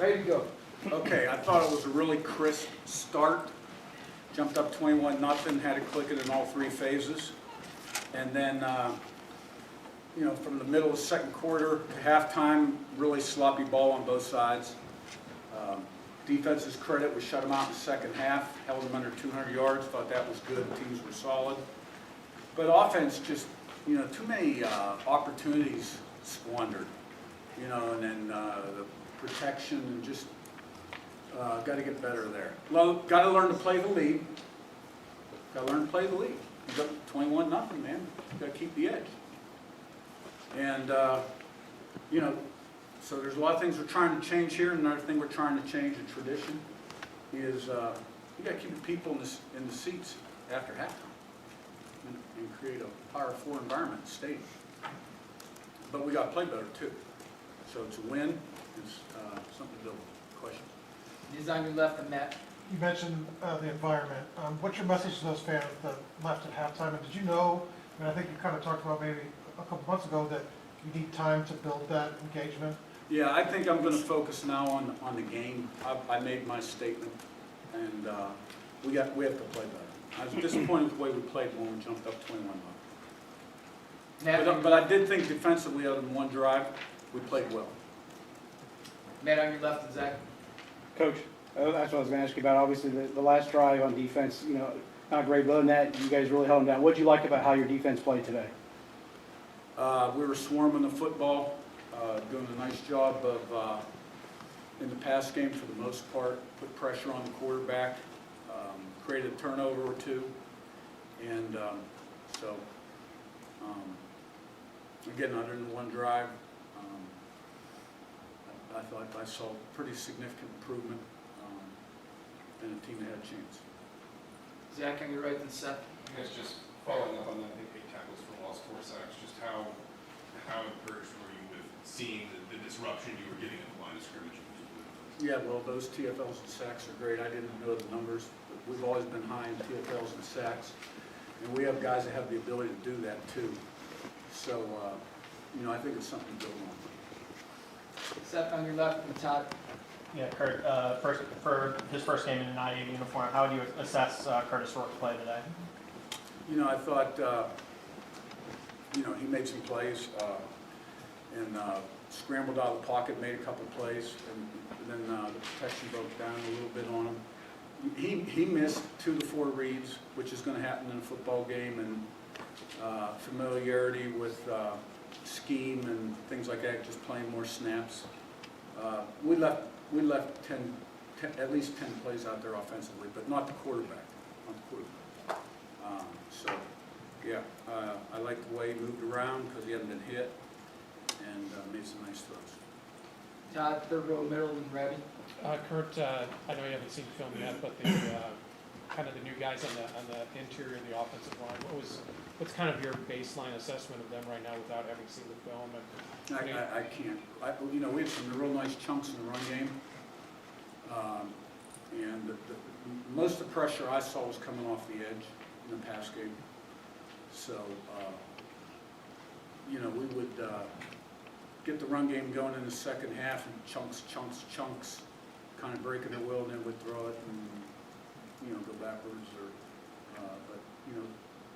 Ready to go. Okay, I thought it was a really crisp start. Jumped up 21-0, had it click it in all three phases. And then, from the middle of the second quarter to halftime, really sloppy ball on both sides. Defense's credit, we shut them out in the second half, held them under 200 yards, thought that was good, teams were solid. But offense just, too many opportunities squandered, and then the protection and just got to get better there. Got to learn to play the lead. Got to learn to play the lead. You got 21-0, man. You got to keep the edge. And so there's a lot of things we're trying to change here. Another thing we're trying to change in tradition is you got to keep the people in the seats after halftime and create a Power 4 environment in the stadium. But we got to play better too. So it's a win. It's something to build. Question. He's on your left, and Matt. You mentioned the environment. What's your message to those fans that left at halftime? And did you know, I think you kind of talked about maybe a couple months ago that you need time to build that engagement? Yeah, I think I'm going to focus now on the game. I made my statement, and we have to play better. I was disappointed with the way we played when we jumped up 21-0. But I did think defensively, other than one drive, we played well. Matt on your left, and Zach. Coach, that's what I was going to ask you about. Obviously, the last drive on defense, not great. But other than that, you guys really held them down. What did you like about how your defense played today? We were swarming the football, doing a nice job of, in the pass game for the most part, put pressure on the quarterback, created a turnover or two. And again, other than one drive, I thought I saw pretty significant improvement and a team that had a chance. Zach on your right, and Seth. I guess just following up on that, I think 8 tackles for loss, 4 sacks, just how encouraged were you with seeing the disruption you were getting at the line of scrimmage? Yeah, well, those TFLs and sacks are great. I didn't know the numbers, but we've always been high in TFLs and sacks. And we have guys that have the ability to do that too. So, I think it's something to build on. Seth on your left, and Todd. Yeah, Curt, for his first game in an IU uniform, how would you assess Curtis Rourke's play today? I thought, he made some plays and scrambled out of the pocket, made a couple plays, and then the protection broke down a little bit on him. He missed 2 to 4 reads, which is going to happen in a football game, and familiarity with scheme and things like that, just playing more snaps. We left at least 10 plays out there offensively, but not the quarterback. I liked the way he moved around because he hadn't been hit, and made some nice throws. Todd, third row, middle, and Ravi. Curt, I know you haven't seen the film yet, but the kind of the new guys on the interior of the offensive line. What's kind of your baseline assessment of them right now without having seen the film? I can't. We had some real nice chunks in the run game, and most of the pressure I saw was coming off the edge in the pass game. So, we would get the run game going in the second half, and chunks, kind of breaking their will, and then we'd throw it and go backwards. But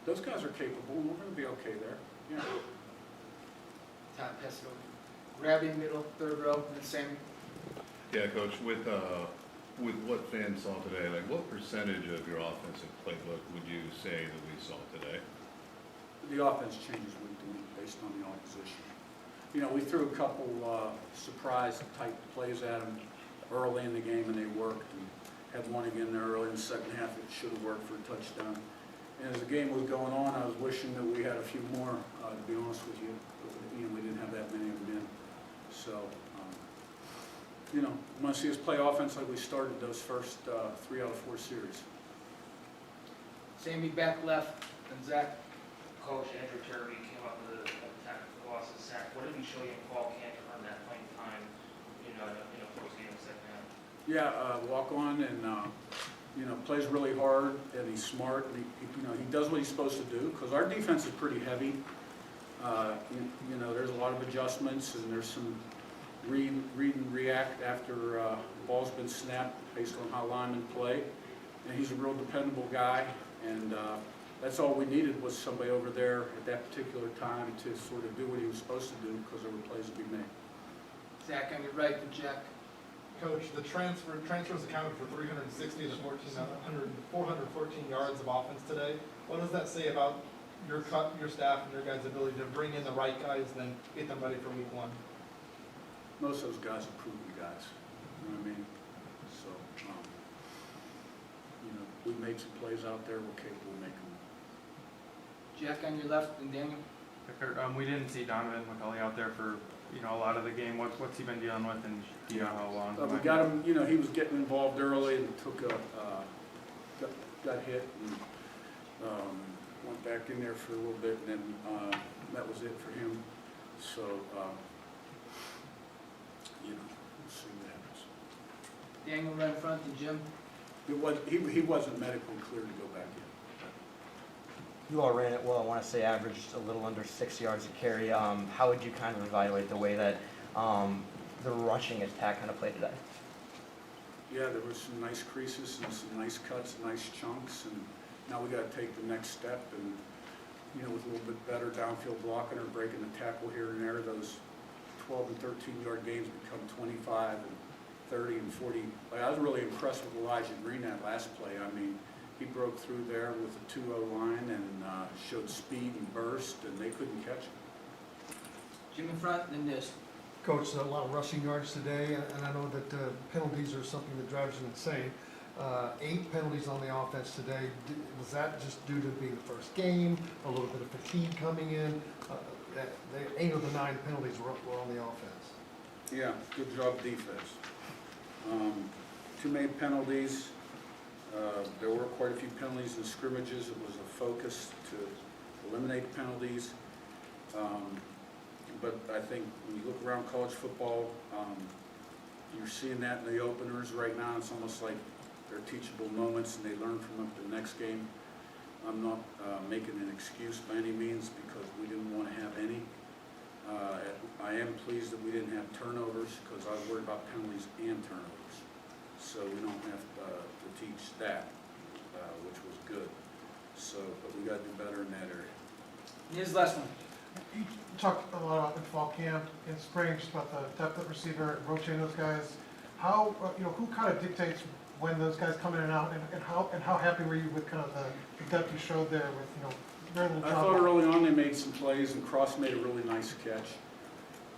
those guys are capable, and we're going to be okay there. Yeah. Todd, pass it over. Ravi, middle, third row, and then Sammy. Yeah, Coach, with what fans saw today, like what percentage of your offensive playbook would you say that we saw today? The offense changes week to week based on the opposition. We threw a couple surprise type plays at them early in the game, and they worked. And had one again there early in the second half that should have worked for a touchdown. And as the game was going on, I was wishing that we had a few more, to be honest with you. We didn't have that many of them in. So, you want to see us play offense like we started those first 3 out of 4 series. Sammy back left, and Zach. Coach Andrew Terry came up with a tackle for loss of sack. What did he show you in Paul Cantor on that playing time in a postgame in the second half? Yeah, walk on and plays really hard, and he's smart. And he does what he's supposed to do because our defense is pretty heavy. There's a lot of adjustments, and there's some read and react after the ball's been snapped based on how linemen play. And he's a real dependable guy, and that's all we needed was somebody over there at that particular time to sort of do what he was supposed to do because there were plays to be made. Zach, on your right, the Jack. Coach, the transfers accounted for 360 to 414 yards of offense today. What does that say about your staff and your guys' ability to bring in the right guys and then get them ready for week 1? Most of those guys are proven guys, you know what I mean? So, we made some plays out there, we're capable of making them. Jack on your left, and Daniel. Kurt, we didn't see Donovan McCulley out there for, a lot of the game. What's he been dealing with, and do you know how long? We got him, he was getting involved early and took got hit and went back in there for a little bit, and then that was it for him. So, we'll see what happens. Daniel right in front, and Jim. He wasn't medically cleared to go back in. You all ran it well. I want to say averaged a little under 6 yards a carry. How would you kind of evaluate the way that the rushing attack kind of played today? Yeah, there was some nice creases and some nice cuts, nice chunks, and now we got to take the next step and, with a little bit better downfield blocking or breaking the tackle here and there, those 12 and 13-yard games become 25 and 30 and 40. I was really impressed with Elijah Green that last play. I mean, he broke through there with a 2-0 line and showed speed and burst, and they couldn't catch him. Jim in front, then this. Coach, a lot of rushing yards today, and I know that penalties are something that drives you insane. 8 penalties on the offense today. Was that just due to being the first game, a little bit of fatigue coming in? 8 of the 9 penalties were on the offense. Yeah, good job defense. 2 made penalties. There were quite a few penalties in scrimmages. It was a focus to eliminate penalties. But I think when you look around college football, you're seeing that in the openers right now. It's almost like they're teachable moments and they learn from them the next game. I'm not making an excuse by any means because we didn't want to have any. I am pleased that we didn't have turnovers because I was worried about penalties and turnovers. So we don't have to teach that, which was good. So, but we got to do better in that area. Here's the last one. You talked a lot about in fall camp, in spring, just about the depth at receiver, rotating those guys. How, who kind of dictates when those guys come in and out, and how happy were you with kind of the depth you showed there with, very little I drop thought off? early on they made some plays, and Cross made a really nice catch.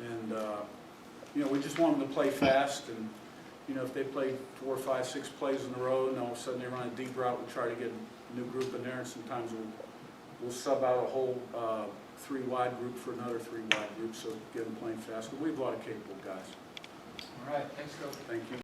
And, we just want them to play fast, and, if they played 4, 5, 6 plays in a row, and all of a sudden they run a deep route, we try to get a new group in there, and sometimes we'll sub out a whole 3-wide group for another 3-wide group, so get them playing fast. But we have a lot of capable guys. All right, thanks, Coach. Thank you.